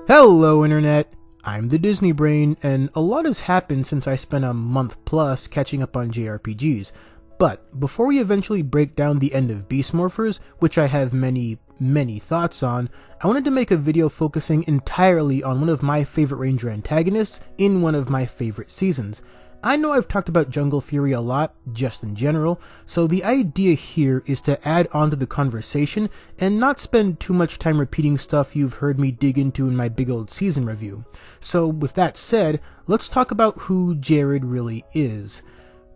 Hello Internet, I'm the Disney Brain, and a lot has happened since I spent a month plus catching up on JRPGs. But before we eventually break down the end of Beast Morphers, which I have many thoughts on, I wanted to make a video focusing entirely on one of my favorite Ranger antagonists in one of my favorite seasons. I know I've talked about Jungle Fury a lot, just in general, so the idea here is to add on to the conversation and not spend too much time repeating stuff you've heard me dig into in my big old season review. So with that said, let's talk about who Jarrod really is.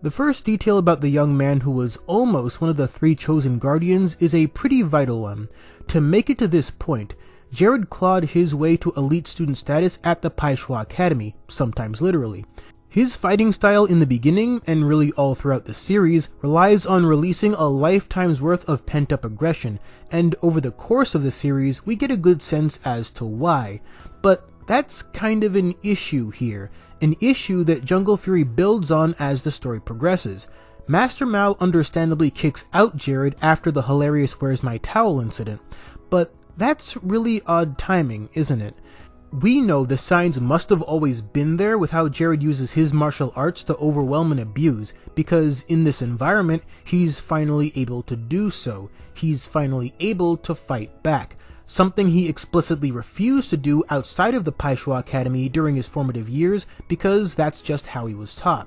The first detail about the young man who was almost one of the 3 chosen guardians is a pretty vital one. To make it to this point, Jarrod clawed his way to elite student status at the Paishwa Academy, sometimes literally. His fighting style in the beginning, and really all throughout the series, relies on releasing a lifetime's worth of pent-up aggression, and over the course of the series, we get a good sense as to why. But that's kind of an issue here, an issue that Jungle Fury builds on as the story progresses. Master Mao understandably kicks out Jarrod after the hilarious "Where's My Towel" incident, but that's really odd timing, isn't it? We know the signs must have always been there with how Jarrod uses his martial arts to overwhelm and abuse, because in this environment, he's finally able to do so. He's finally able to fight back, something he explicitly refused to do outside of the Paishwa Academy during his formative years, because that's just how he was taught.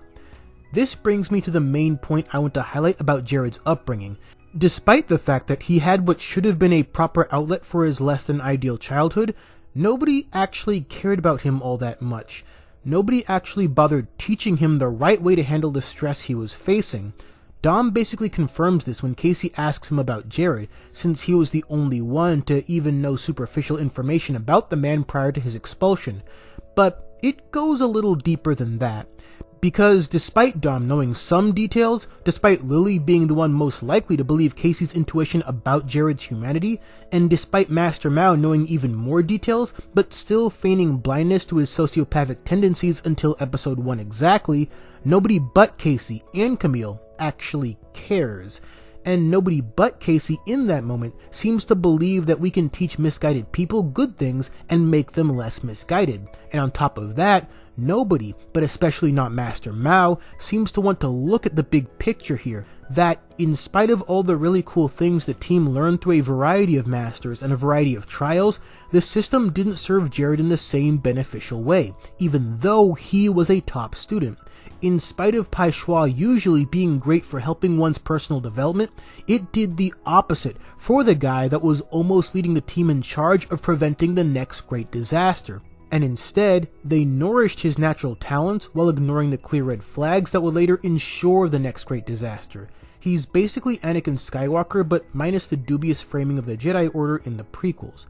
This brings me to the main point I want to highlight about Jarrod's upbringing. Despite the fact that he had what should have been a proper outlet for his less than ideal childhood, nobody actually cared about him all that much. Nobody actually bothered teaching him the right way to handle the stress he was facing. Dom basically confirms this when Casey asks him about Jarrod, since he was the only one to even know superficial information about the man prior to his expulsion. But it goes a little deeper than that. Because despite Dom knowing some details, despite Lily being the one most likely to believe Casey's intuition about Jarrod's humanity, and despite Master Mao knowing even more details, but still feigning blindness to his sociopathic tendencies until episode 1 exactly, nobody but Casey and Camille actually cares. And nobody but Casey in that moment seems to believe that we can teach misguided people good things and make them less misguided. And on top of that, nobody, but especially not Master Mao, seems to want to look at the big picture here, that in spite of all the really cool things the team learned through a variety of masters and a variety of trials, the system didn't serve Jarrod in the same beneficial way, even though he was a top student. In spite of Paishwa usually being great for helping one's personal development, it did the opposite for the guy that was almost leading the team in charge of preventing the next great disaster. And instead, they nourished his natural talents while ignoring the clear red flags that would later ensure the next great disaster. He's basically Anakin Skywalker, but minus the dubious framing of the Jedi Order in the prequels.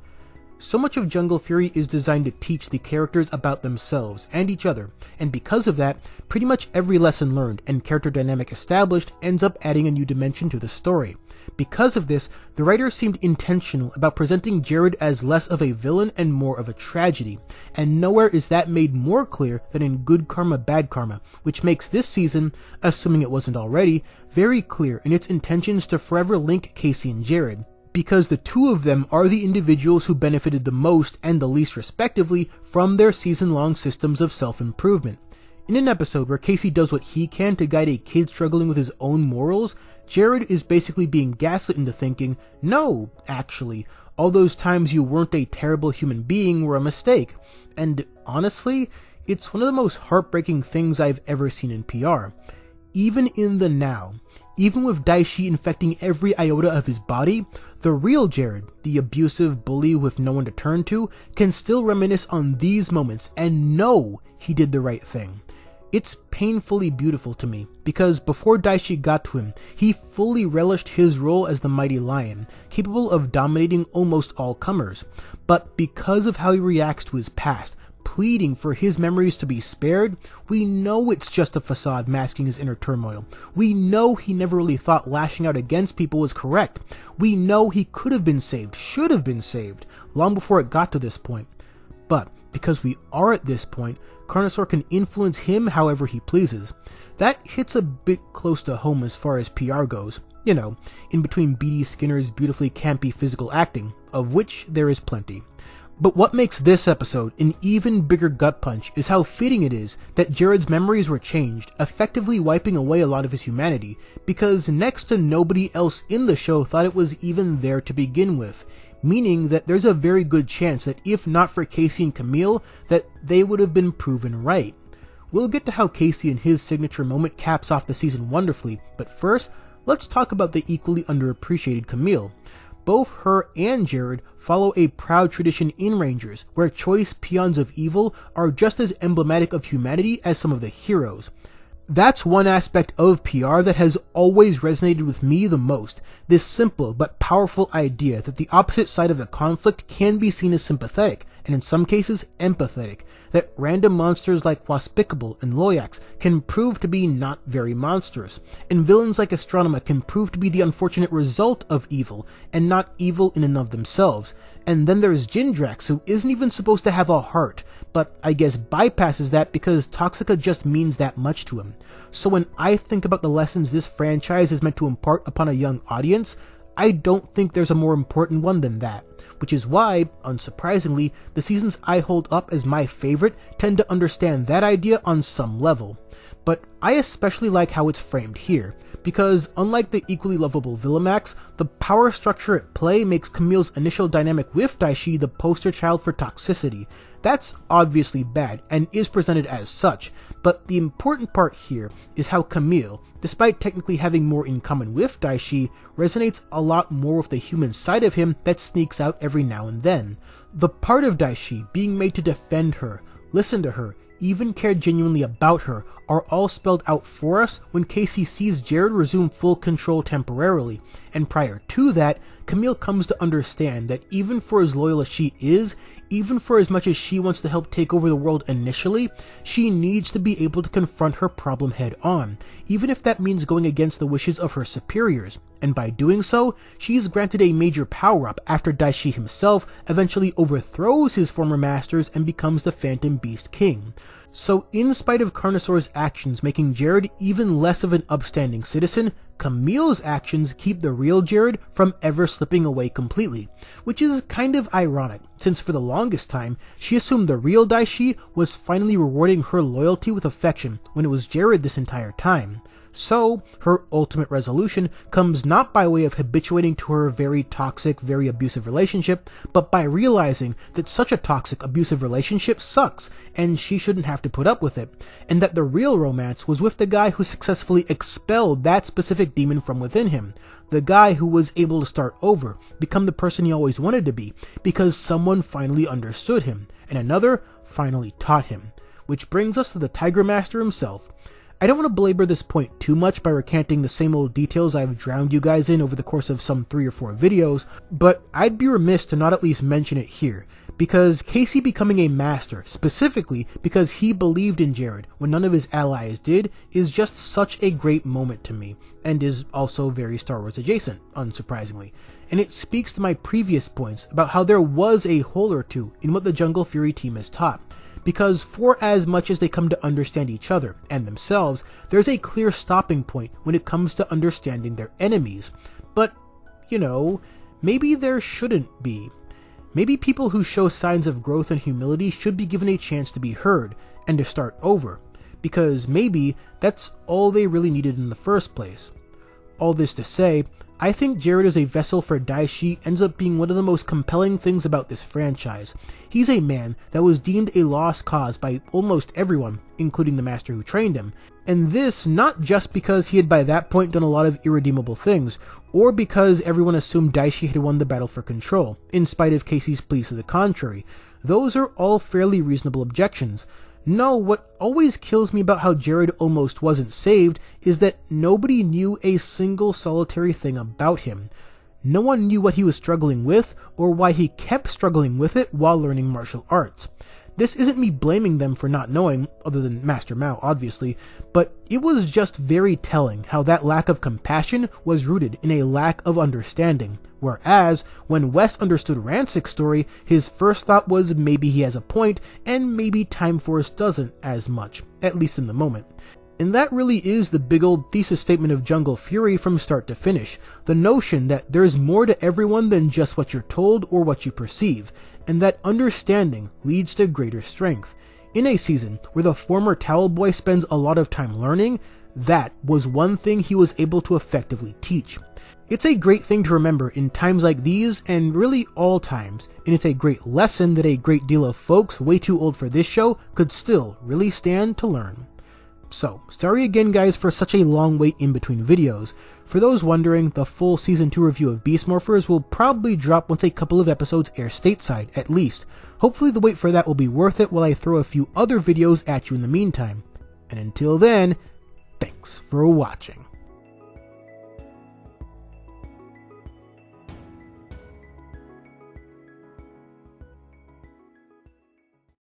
So much of Jungle Fury is designed to teach the characters about themselves and each other, and because of that, pretty much every lesson learned and character dynamic established ends up adding a new dimension to the story. Because of this, the writers seemed intentional about presenting Jarrod as less of a villain and more of a tragedy, and nowhere is that made more clear than in Good Karma Bad Karma, which makes this season, assuming it wasn't already, very clear in its intentions to forever link Casey and Jarrod, because the two of them are the individuals who benefited the most and the least respectively from their season-long systems of self-improvement. In an episode where Casey does what he can to guide a kid struggling with his own morals, Jarrod is basically being gaslit into thinking, no, actually, all those times you weren't a terrible human being were a mistake. And honestly, it's one of the most heartbreaking things I've ever seen in PR. Even in the now, even with Daishi infecting every iota of his body, the real Jarrod, the abusive bully with no one to turn to, can still reminisce on these moments and know he did the right thing. It's painfully beautiful to me, because before Daishi got to him, he fully relished his role as the mighty lion, capable of dominating almost all comers. But because of how he reacts to his past, pleading for his memories to be spared, we know it's just a facade masking his inner turmoil. We know he never really thought lashing out against people was correct. We know he could have been saved, should have been saved, long before it got to this point. But because we are at this point, Carnosaur can influence him however he pleases. That hits a bit close to home as far as PR goes. You know, in between B.D. Skinner's beautifully campy physical acting, of which there is plenty. But what makes this episode an even bigger gut punch is how fitting it is that Jarrod's memories were changed, effectively wiping away a lot of his humanity, because next to nobody else in the show thought it was even there to begin with, meaning that there's a very good chance that if not for Casey and Camille, that they would have been proven right. We'll get to how Casey and his signature moment caps off the season wonderfully, but first, let's talk about the equally underappreciated Camille. Both her and Jarrod follow a proud tradition in Rangers, where choice peons of evil are just as emblematic of humanity as some of the heroes. That's one aspect of PR that has always resonated with me the most, this simple but powerful idea that the opposite side of the conflict can be seen as sympathetic, and in some cases empathetic, that random monsters like Waspicable and Loyax can prove to be not very monstrous, and villains like Astronema can prove to be the unfortunate result of evil, and not evil in and of themselves. And then there's Jindrax, who isn't even supposed to have a heart, but I guess bypasses that because Toxica just means that much to him. So when I think about the lessons this franchise is meant to impart upon a young audience, I don't think there's a more important one than that, which is why, unsurprisingly, the seasons I hold up as my favorite tend to understand that idea on some level. But I especially like how it's framed here, because unlike the equally lovable Villamax, the power structure at play makes Camille's initial dynamic with Daishi the poster child for toxicity. That's obviously bad, and is presented as such, but the important part here is how Camille, despite technically having more in common with Daishi, resonates a lot more with the human side of him that sneaks out every now and then. The part of Daishi being made to defend her, listen to her, even care genuinely about her, are all spelled out for us when Casey sees Jarrod resume full control temporarily, and prior to that, Camille comes to understand that even for as loyal as she is, even for as much as she wants to help take over the world initially, she needs to be able to confront her problem head on, even if that means going against the wishes of her superiors. And by doing so, she's granted a major power-up after Daishi himself eventually overthrows his former masters and becomes the Phantom Beast King. So in spite of Carnosaur's actions making Jarrod even less of an upstanding citizen, Camille's actions keep the real Jarrod from ever slipping away completely, which is kind of ironic, since for the longest time, she assumed the real Daishi was finally rewarding her loyalty with affection when it was Jarrod this entire time. So, her ultimate resolution comes not by way of habituating to her very toxic, very abusive relationship, but by realizing that such a toxic, abusive relationship sucks, and she shouldn't have to put up with it, and that the real romance was with the guy who successfully expelled that specific demon from within him, the guy who was able to start over, become the person he always wanted to be, because someone finally understood him, and another finally taught him. Which brings us to the Tiger Master himself. I don't want to belabor this point too much by recanting the same old details I've drowned you guys in over the course of some 3 or 4 videos, but I'd be remiss to not at least mention it here, because Casey becoming a master, specifically because he believed in Jarrod when none of his allies did, is just such a great moment to me, and is also very Star Wars adjacent, unsurprisingly. And it speaks to my previous points about how there was a hole or two in what the Jungle Fury team has taught. Because for as much as they come to understand each other and themselves, there's a clear stopping point when it comes to understanding their enemies. But, you know, maybe there shouldn't be. Maybe people who show signs of growth and humility should be given a chance to be heard and to start over, because maybe that's all they really needed in the first place. All this to say, I think Jarrod as a vessel for Daishi ends up being one of the most compelling things about this franchise. He's a man that was deemed a lost cause by almost everyone, including the master who trained him. And this not just because he had by that point done a lot of irredeemable things, or because everyone assumed Daishi had won the battle for control, in spite of Casey's pleas to the contrary. Those are all fairly reasonable objections. No, what always kills me about how Jarrod almost wasn't saved is that nobody knew a single solitary thing about him. No one knew what he was struggling with, or why he kept struggling with it while learning martial arts. This isn't me blaming them for not knowing, other than Master Mao, obviously, but it was just very telling how that lack of compassion was rooted in a lack of understanding. Whereas, when Wes understood Rancic's story, his first thought was maybe he has a point, and maybe Time Force doesn't as much, at least in the moment. And that really is the big old thesis statement of Jungle Fury from start to finish. The notion that there's more to everyone than just what you're told or what you perceive, and that understanding leads to greater strength. In a season where the former Towel Boy spends a lot of time learning, that was one thing he was able to effectively teach. It's a great thing to remember in times like these, and really all times, and it's a great lesson that a great deal of folks way too old for this show could still really stand to learn. So, sorry again guys for such a long wait in between videos. For those wondering, the full Season 2 review of Beast Morphers will probably drop once a couple of episodes air stateside, at least. Hopefully the wait for that will be worth it while I throw a few other videos at you in the meantime. And until then, thanks for watching.